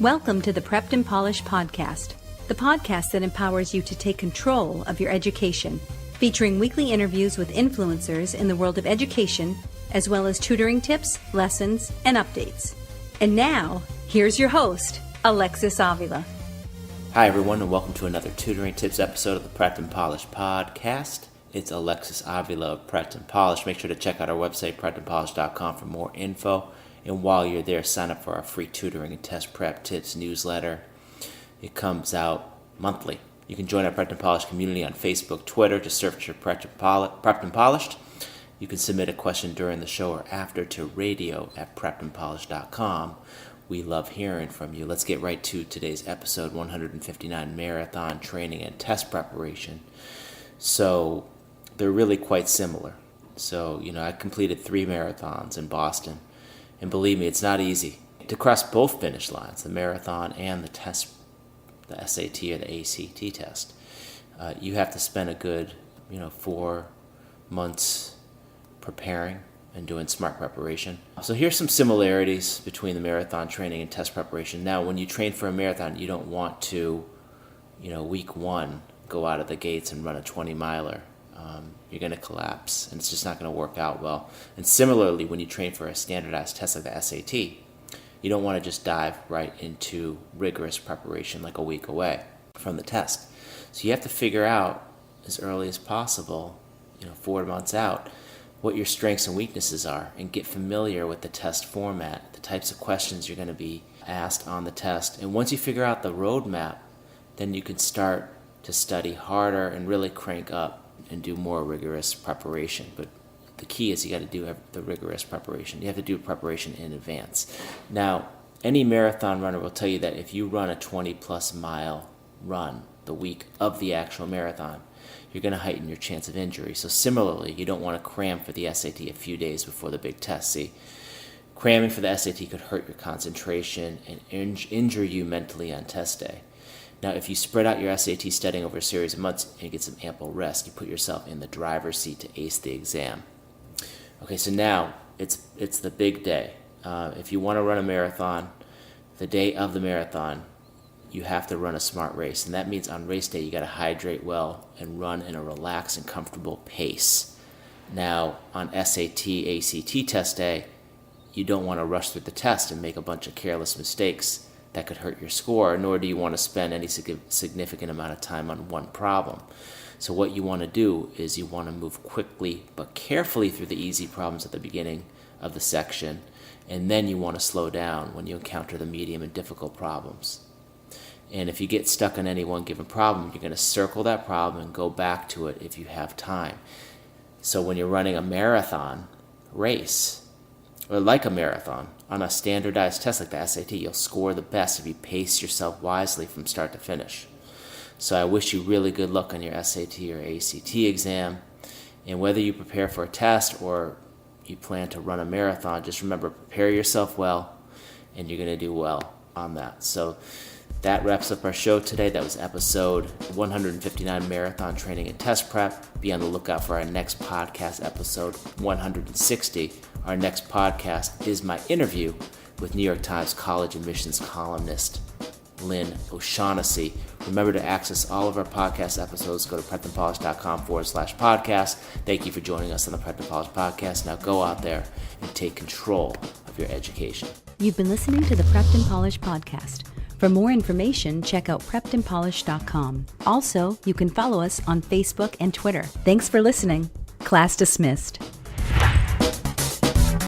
Welcome to the Prepped and Polished podcast, the podcast that empowers you to take control of your education, featuring weekly interviews with influencers in the world of education, as well as tutoring tips, lessons, and updates. And now, here's your host, Alexis Avila. Hi everyone, and welcome to another Tutoring Tips episode of the Prepped and Polished podcast. It's Alexis Avila of Prepped and Polished. Make sure to check out our website, preppedandpolished.com, for more info. And while you're there, sign up for our free tutoring and test prep tips newsletter. It comes out monthly. You can join our Prepped and Polished community on Facebook, Twitter. Just search for Prepped and Polished. You can submit a question during the show or after to radio@preppedandpolished.com. We love hearing from you. Let's get right to today's episode 159, Marathon Training and Test Preparation. So they're really quite similar. So, I completed 3 marathons in Boston. And believe me, it's not easy to cross both finish lines, the marathon and the test, the SAT or the ACT test. You have to spend a good, 4 months preparing and doing smart preparation. So here's some similarities between the marathon training and test preparation. Now, when you train for a marathon, you don't want to, week 1, go out of the gates and run a 20-miler. You're going to collapse, and it's just not going to work out well. And similarly, when you train for a standardized test like the SAT, you don't want to just dive right into rigorous preparation like a week away from the test. So you have to figure out as early as possible, 4 months out, what your strengths and weaknesses are, and get familiar with the test format, the types of questions you're going to be asked on the test. And once you figure out the roadmap, then you can start to study harder and really crank up and do more rigorous preparation. But the key is you got to do the rigorous preparation. You have to do preparation in advance. Now, any marathon runner will tell you that if you run a 20-plus mile run the week of the actual marathon, you're going to heighten your chance of injury. So similarly, you don't want to cram for the SAT a few days before the big test. See, cramming for the SAT could hurt your concentration and injure you mentally on test day. Now, if you spread out your SAT studying over a series of months and get some ample rest, you put yourself in the driver's seat to ace the exam. Okay, so now it's the big day. If you want to run a marathon, the day of the marathon, you have to run a smart race. And that means on race day, you got to hydrate well and run in a relaxed and comfortable pace. Now, on SAT, ACT test day, you don't want to rush through the test and make a bunch of careless mistakes that could hurt your score, nor do you want to spend any significant amount of time on one problem. So what you want to do is you want to move quickly but carefully through the easy problems at the beginning of the section, and then you want to slow down when you encounter the medium and difficult problems. And if you get stuck on any one given problem, you're going to circle that problem and go back to it if you have time. So when you're running a marathon race, or like a marathon, on a standardized test like the SAT, you'll score the best if you pace yourself wisely from start to finish. So I wish you really good luck on your SAT or ACT exam. And whether you prepare for a test or you plan to run a marathon, just remember, prepare yourself well, and you're going to do well on that. So that wraps up our show today. That was episode 159, Marathon Training and Test Prep. Be on the lookout for our next podcast, episode 160. Our next podcast is my interview with New York Times college admissions columnist Lynn O'Shaughnessy. Remember to access all of our podcast episodes. Go to preppedandpolished.com/podcast. Thank you for joining us on the Prepped and Polished podcast. Now go out there and take control of your education. You've been listening to the Prepped and Polished podcast. For more information, check out preppedandpolished.com. Also, you can follow us on Facebook and Twitter. Thanks for listening. Class dismissed.